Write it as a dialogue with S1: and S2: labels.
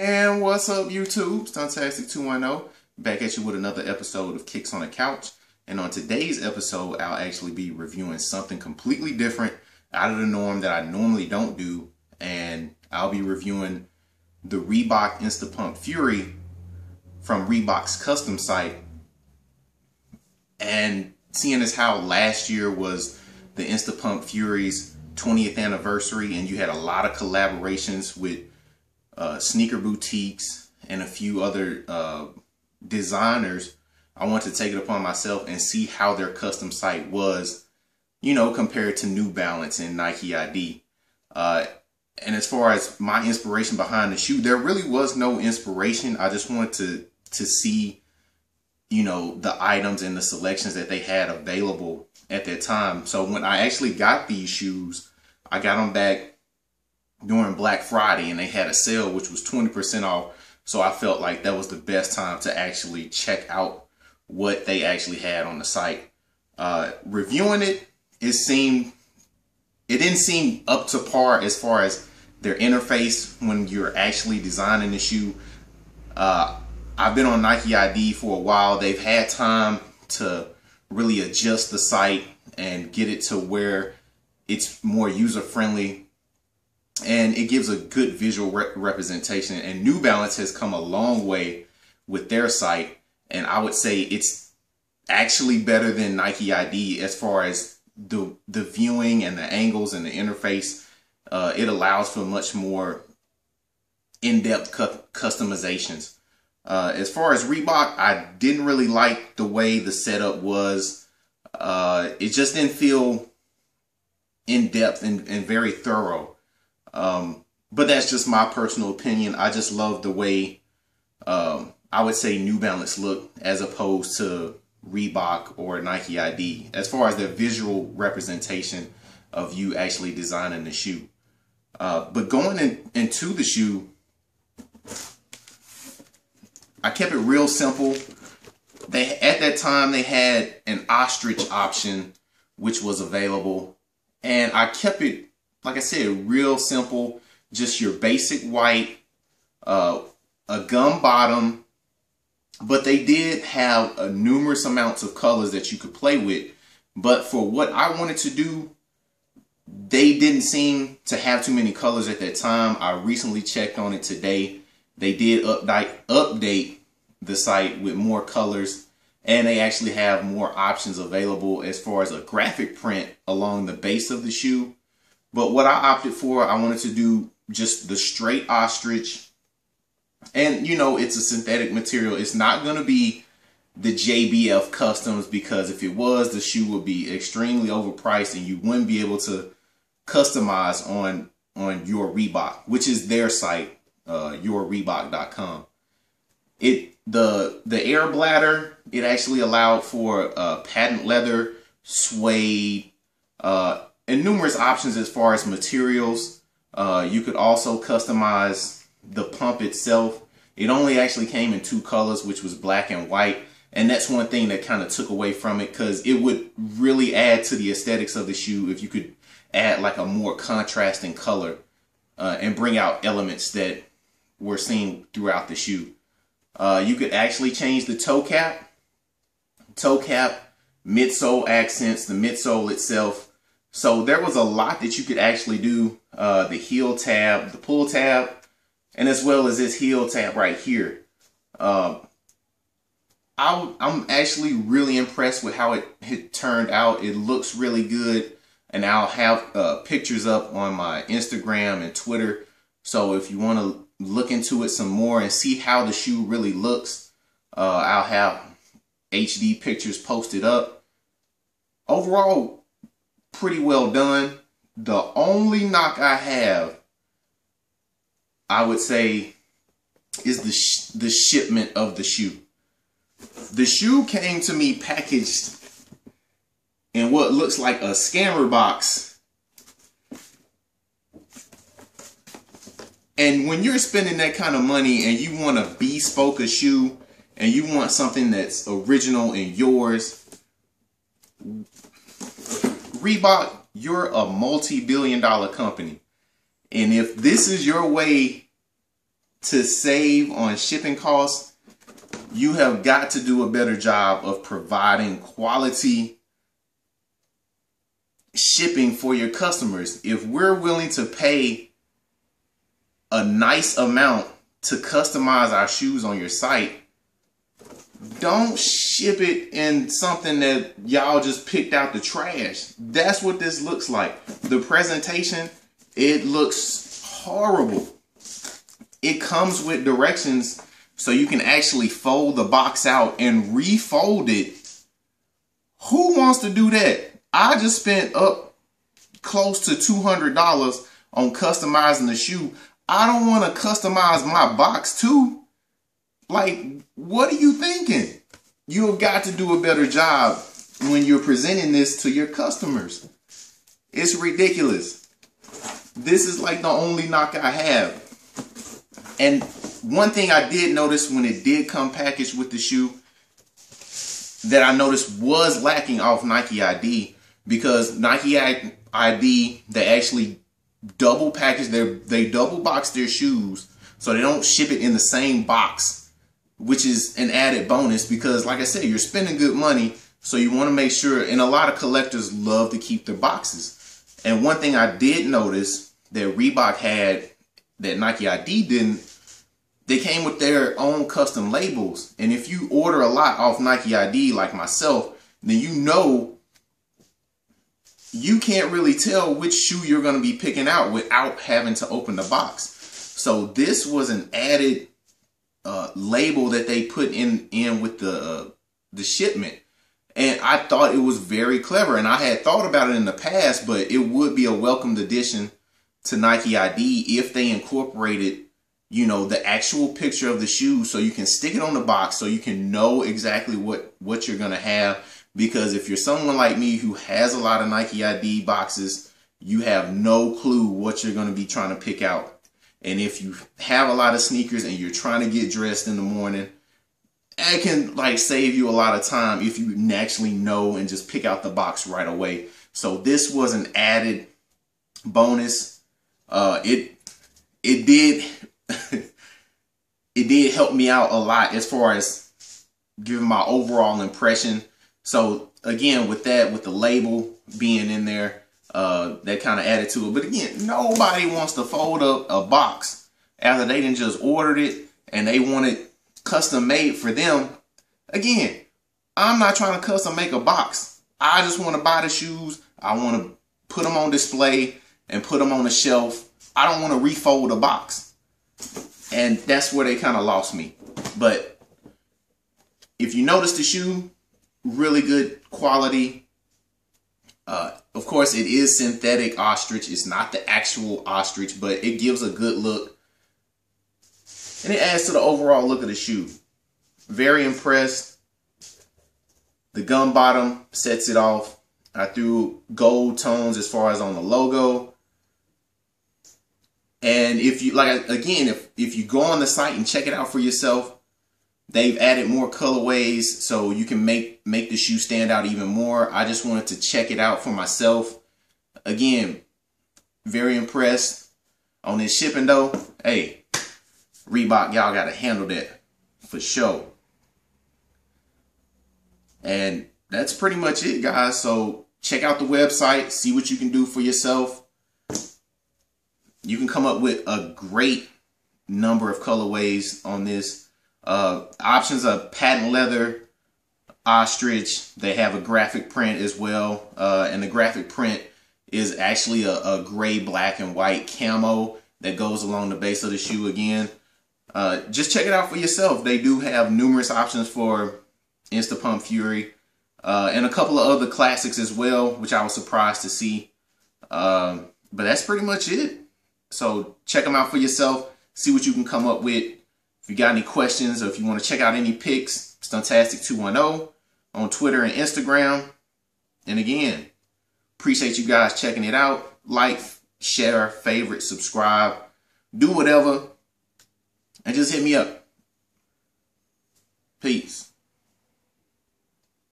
S1: And what's up, YouTube? Stuntastic210 back at you with another episode of Kicks on the Couch. And on today's episode, I'll actually be reviewing something completely different out of the norm that I normally don't do. And I'll be reviewing the Reebok InstaPump Fury from Reebok's custom site. And seeing as how last year was the InstaPump Fury's 20th anniversary, and you had a lot of collaborations with sneaker boutiques and a few other designers, I want to take it upon myself and see how their custom site was, you know, compared to New Balance and Nike ID. And as far as my inspiration behind the shoe, there really was no inspiration. I just wanted to see, you know, the items and the selections that they had available at that time. So when I actually got these shoes, I got them back during Black Friday and they had a sale which was 20% off. So I felt like that was the best time to actually check out what they actually had on the site. Reviewing it, it didn't seem up to par as far as their interface when you're actually designing the shoe. I've been on Nike ID for a while. They've had time to really adjust the site and get it to where it's more user-friendly and it gives a good visual representation. And New Balance has come a long way with their site, and I would say it's actually better than Nike ID as far as the viewing and the angles and the interface. It allows for much more in-depth customizations. As far as Reebok, I didn't really like the way the setup was. It just didn't feel in-depth and very thorough. But that's just my personal opinion. I just love the way I would say New Balance looked as opposed to Reebok or Nike ID as far as their visual representation of you actually designing the shoe. But going into the shoe, I kept it real simple. At that time they had an ostrich option which was available, and I kept it, like I said, real simple. Just your basic white, a gum bottom, but they did have numerous amounts of colors that you could play with. But for what I wanted to do, they didn't seem to have too many colors at that time. I recently checked on it today. They did update the site with more colors, and they actually have more options available as far as a graphic print along the base of the shoe. But what I opted for, I wanted to do just the straight ostrich. And, you know, it's a synthetic material. It's not going to be the JBF Customs, because if it was, the shoe would be extremely overpriced and you wouldn't be able to customize on YourReebok, which is their site, YourReebok.com. The air bladder, it actually allowed for patent leather, suede, and numerous options as far as materials. You could also customize the pump itself. It only actually came in two colors, which was black and white. And that's one thing that kind of took away from it, because it would really add to the aesthetics of the shoe if you could add like a more contrasting color and bring out elements that were seen throughout the shoe. You could actually change the toe cap, midsole accents, the midsole itself. So there was a lot that you could actually do. The heel tab, the pull tab, and as well as this heel tab right here. I'm actually really impressed with how it turned out. It looks really good, and I'll have pictures up on my Instagram and Twitter. So if you want to look into it some more and see how the shoe really looks, I'll have HD pictures posted up. Overall, pretty well done. The only knock I have, I would say, is the shipment of the shoe. The shoe came to me packaged in what looks like a scammer box. And when you're spending that kind of money and you want to bespoke a shoe and you want something that's original and yours, Reebok, you're a multi-billion-dollar company. And if this is your way to save on shipping costs, you have got to do a better job of providing quality shipping for your customers. If we're willing to pay a nice amount to customize our shoes on your site, don't ship it in something that y'all just picked out the trash. That's what this looks like. The presentation, it looks horrible. It comes with directions so you can actually fold the box out and refold it. Who wants to do that? I just spent up close to $200 on customizing the shoe. I don't want to customize my box too. Like, what are you thinking? You have got to do a better job when you're presenting this to your customers. It's ridiculous. This is like the only knock I have. And one thing I did notice when it did come packaged with the shoe that I noticed was lacking off Nike ID, because Nike ID, they actually double package they double box their shoes, so they don't ship it in the same box, which is an added bonus because, like I said, you're spending good money, so you want to make sure. And a lot of collectors love to keep their boxes. And one thing I did notice that Reebok had that Nike ID didn't, they came with their own custom labels. And if you order a lot off Nike ID like myself, then you know you can't really tell which shoe you're going to be picking out without having to open the box. So this was an added label that they put in with the shipment. And I thought it was very clever. And I had thought about it in the past, but it would be a welcomed addition to Nike ID if they incorporated, you know, the actual picture of the shoe so you can stick it on the box so you can know exactly what you're going to have. Because if you're someone like me who has a lot of Nike ID boxes, you have no clue what you're going to be trying to pick out. And if you have a lot of sneakers and you're trying to get dressed in the morning, it can like save you a lot of time if you actually know and just pick out the box right away. So this was an added bonus. It did it did help me out a lot as far as giving my overall impression. So again, with that, with the label being in there, that kind of added to it. But again, nobody wants to fold up a box after they done just ordered it and they want it custom made for them. Again, I'm not trying to custom make a box. I just want to buy the shoes. I want to put them on display and put them on the shelf. I don't want to refold a box. And that's where they kind of lost me. But if you notice the shoe, really good quality. Of course, it is synthetic ostrich. It's not the actual ostrich, but it gives a good look. And it adds to the overall look of the shoe. Very impressed. The gum bottom sets it off. I threw gold tones as far as on the logo. And if you like, again, if you go on the site and check it out for yourself, they've added more colorways so you can make the shoe stand out even more. I just wanted to check it out for myself. Again, very impressed on this shipping though. Hey, Reebok, y'all got to handle that for sure. And that's pretty much it, guys. So check out the website, see what you can do for yourself. You can come up with a great number of colorways on this. Options are patent leather, ostrich. They have a graphic print as well. And the graphic print is actually a gray, black, and white camo that goes along the base of the shoe again. Just check it out for yourself. They do have numerous options for InstaPump Fury and a couple of other classics as well, which I was surprised to see. But that's pretty much it. So check them out for yourself. See what you can come up with. If you got any questions or if you want to check out any pics, Stuntastic210 on Twitter and Instagram. And again, appreciate you guys checking it out. Like, share, favorite, subscribe, do whatever, and just hit me up. Peace.